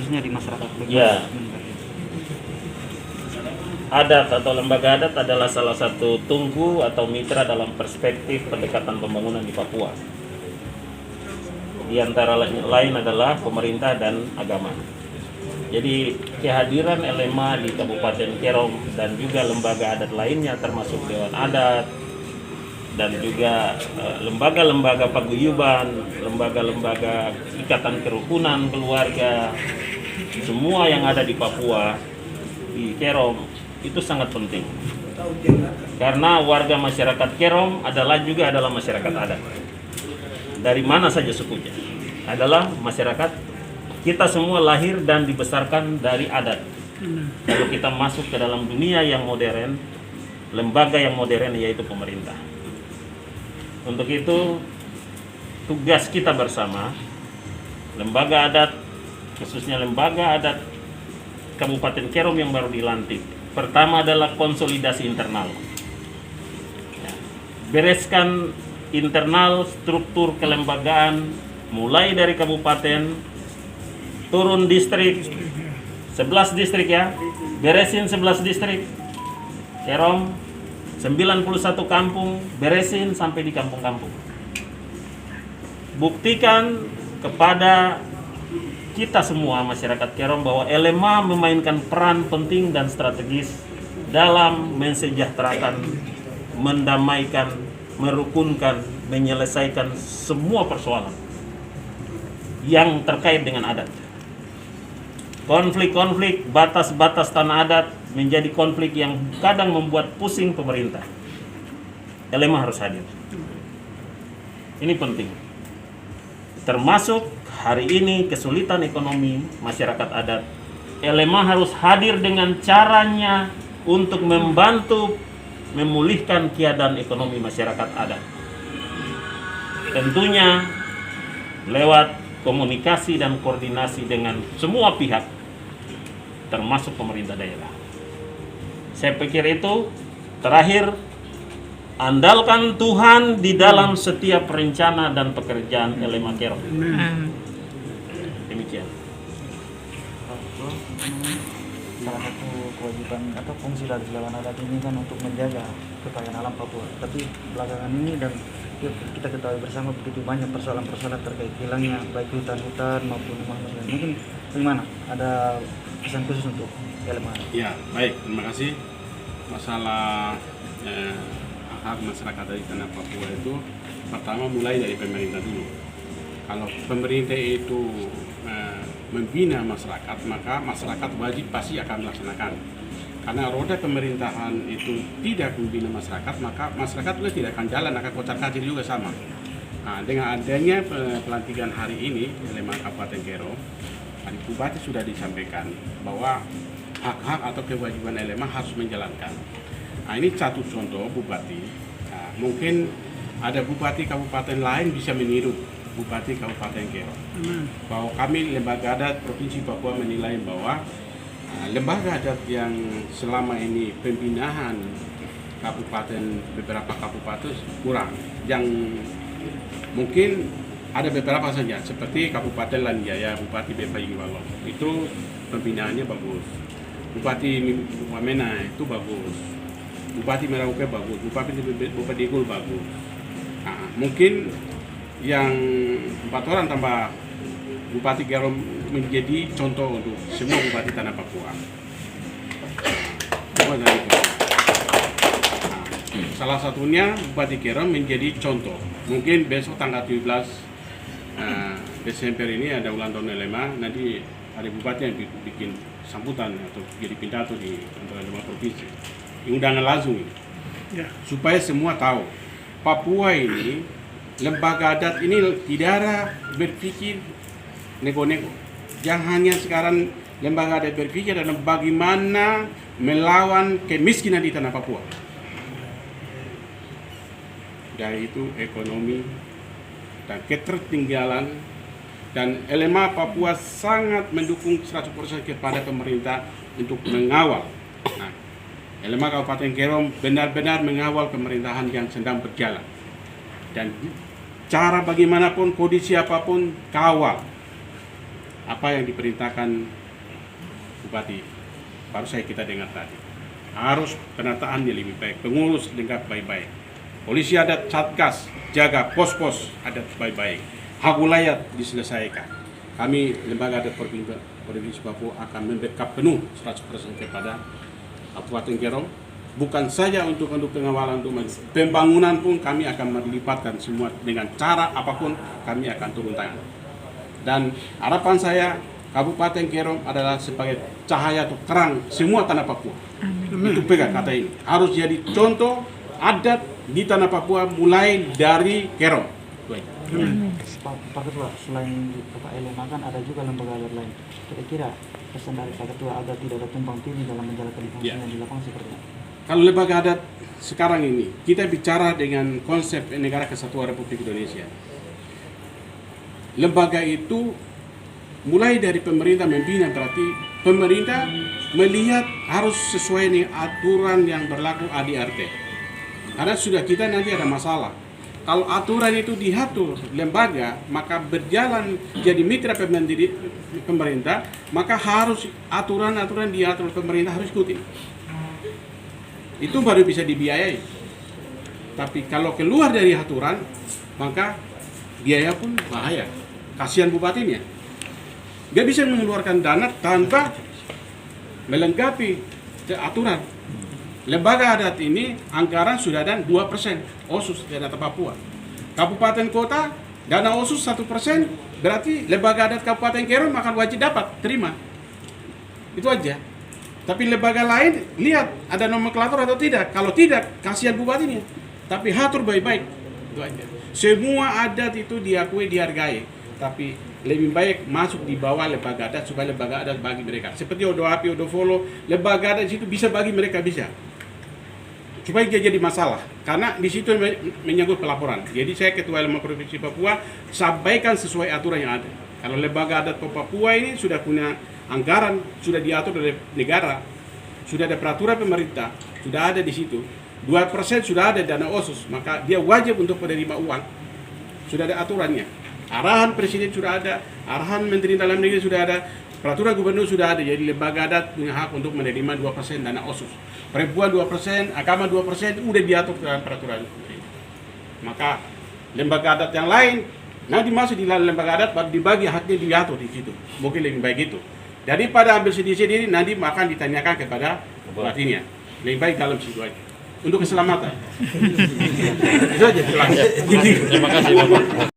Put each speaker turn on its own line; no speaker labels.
khususnya di masyarakat bebas.
Ya. Adat atau lembaga adat adalah salah satu tunggu atau mitra dalam perspektif pendekatan pembangunan di Papua. Di antara lain adalah pemerintah dan agama. Jadi kehadiran LMA di Kabupaten Kerom dan juga lembaga adat lainnya termasuk Dewan Adat dan juga lembaga-lembaga paguyuban, lembaga-lembaga ikatan kerukunan keluarga, semua yang ada di Papua, di Kerom, itu sangat penting. Karena warga masyarakat Kerom adalah masyarakat adat. Dari mana saja sukunya, adalah masyarakat. Kita semua lahir dan dibesarkan dari adat. Kalau kita masuk ke dalam dunia yang modern, lembaga yang modern yaitu pemerintah. Untuk itu, tugas kita bersama, lembaga adat, khususnya lembaga adat Kabupaten Kerom yang baru dilantik. Pertama adalah konsolidasi internal. Bereskan internal struktur kelembagaan mulai dari kabupaten turun distrik 11 distrik ya, beresin 11 distrik Kerom, 91 kampung, beresin sampai di kampung-kampung. Buktikan kepada kita semua masyarakat Kerom bahwa LMA memainkan peran penting dan strategis dalam mensejahterakan, mendamaikan, merukunkan, menyelesaikan semua persoalan yang terkait dengan adat. Konflik-konflik batas-batas tanah adat menjadi konflik yang kadang membuat pusing pemerintah. LMA harus hadir. Ini penting. Termasuk hari ini kesulitan ekonomi masyarakat adat. LMA harus hadir dengan caranya untuk membantu memulihkan keadaan ekonomi masyarakat adat. Tentunya lewat komunikasi dan koordinasi dengan semua pihak, termasuk pemerintah daerah. Saya pikir itu. Terakhir, andalkan Tuhan di dalam setiap rencana dan pekerjaan LMA Kerom. Demikian.
Salah satu kewajiban atau fungsi dari Dewan Adat ini kan untuk menjaga kekayaan alam Papua. Tapi belakangan ini dan kita ketahui bersama begitu banyak persoalan-persoalan terkait hilangnya baik hutan-hutan maupun rumah-rumah. Mungkin bagaimana? Ada pesan khusus untuk LMA?
Ya, baik. Terima kasih. Masalah hak masyarakat dari tanah Papua itu pertama mulai dari pemerintah dulu. Kalau pemerintah itu membina masyarakat, maka masyarakat wajib pasti akan melaksanakan. Karena roda pemerintahan itu tidak membina masyarakat, maka masyarakat juga tidak akan jalan, akan kocar-kacir juga sama. Nah, dengan adanya pelantikan hari ini LMA Kabupaten Kerom, Adik Bupati sudah disampaikan bahwa hak-hak atau kewajiban LMA harus menjalankan. Nah, ini satu contoh Bupati. Nah, mungkin ada Bupati kabupaten lain bisa meniru Bupati Kabupaten Kerom. Bahwa kami lembaga adat Provinsi Papua menilai bahwa lembaga adat yang selama ini pembinaan beberapa kabupaten kurang. Yang mungkin ada beberapa saja, seperti Kabupaten Lanjaya, Bupati Bepayuwalo, itu pembinaannya bagus. Bupati Wamena itu bagus. Bupati Merauke bagus. Bupati Digul bagus. Nah, mungkin yang 4 orang tambah Bupati Kerom menjadi contoh untuk semua bupati tanah Papua. Salah satunya Bupati Kerom menjadi contoh. Mungkin besok tanggal 17 Desember ini ada ulang tahun LMA, nanti ada bupati yang bikin sambutan atau jadi pidato di kantor LMA provinsi. Undangan langsung ya. Supaya semua tahu Papua ini lembaga adat ini tidak ada berpikir nego-nego. Yang hanya sekarang lembaga adat berpikir adalah bagaimana melawan kemiskinan di tanah Papua. Dari itu ekonomi dan ketertinggalan, dan LMA Papua sangat mendukung 100% kepada pemerintah untuk mengawal. Nah, LMA Kabupaten Kerom benar-benar mengawal pemerintahan yang sedang berjalan. Dan cara bagaimanapun, kondisi apapun, kawal. apa yang diperintahkan Bupati baru saya kita dengar tadi. Harus penataannya lebih baik, pengurus lengkap baik-baik, polisi adat Satgas jaga pos-pos adat baik-baik, hak wilayah diselesaikan. Kami lembaga adat Provinsi Papua akan membackup penuh 100% kepada Kabupaten Kerong, bukan saja untuk pengawalan, untuk pembangunan pun kami akan melibatkan semua dengan cara apapun kami akan turun tangan. Dan harapan saya Kabupaten Kerong adalah sebagai cahaya atau terang semua tanah Papua. Itu pegang kata ini. Harus jadi contoh adat di tanah Papua mulai dari Kerong.
Pak Ketua, selain Bapak Elena kan ada juga lembaga adat lain. Kira-kira pesan dari Pak Ketua agar tidak ada tumpang tindih dalam menjalankan fungsinya di lapangan seperti apa?
Kalau lembaga adat sekarang ini, kita bicara dengan konsep Negara Kesatuan Republik Indonesia. Lembaga itu mulai dari pemerintah membina, berarti pemerintah melihat harus sesuai dengan aturan yang berlaku ADRT. Karena sudah kita nanti ada masalah. Kalau aturan itu diatur lembaga, maka berjalan jadi mitra pemerintah, maka harus aturan-aturan diatur pemerintah harus ikutin. Itu baru bisa dibiayai. Tapi kalau keluar dari aturan, maka biaya pun bahaya. Kasihan bupatinya. Dia bisa mengeluarkan dana tanpa melengkapi aturan. Lembaga adat ini anggaran sudah ada 2% OSUS di data Papua. Kabupaten kota dana OSUS 1%, berarti lembaga adat Kabupaten Kerong akan wajib dapat terima. Itu aja. Tapi lembaga lain lihat ada nomenklatur atau tidak. Kalau tidak, kasihan bupatinya. Tapi atur baik-baik. Itu aja. Semua adat itu diakui, dihargai. Tapi lebih baik masuk di bawah lembaga adat supaya lembaga adat bagi mereka. Seperti Odoapi, Odofolo, lembaga adat itu bisa bagi mereka bisa. Supaya dia jadi masalah. Karena di situ menyangkut pelaporan. Jadi saya Ketua Lembaga Provinsi Papua sampaikan sesuai aturan yang ada. Kalau lembaga adat Papua ini sudah punya anggaran, sudah diatur oleh negara, sudah ada peraturan pemerintah, sudah ada di situ. 2% sudah ada dana OSUS, maka dia wajib untuk menerima uang. Sudah ada aturannya. Arahan Presiden sudah ada, arahan Menteri Dalam Negeri sudah ada, peraturan Gubernur sudah ada. Jadi lembaga adat punya hak untuk menerima 2% dana OSUS. Perempuan 2%, agama 2%, udah diatur dalam peraturan. Maka lembaga adat yang lain nanti masuk di dalam lembaga adat baru dibagi haknya diatur di situ. Mungkin lebih baik itu. Jadi pada ambil sendiri-sendiri nanti akan ditanyakan kepada bupatinya. Lebih baik dalam situ aja. Untuk keselamatan. Itu aja.
Terima kasih Bapak.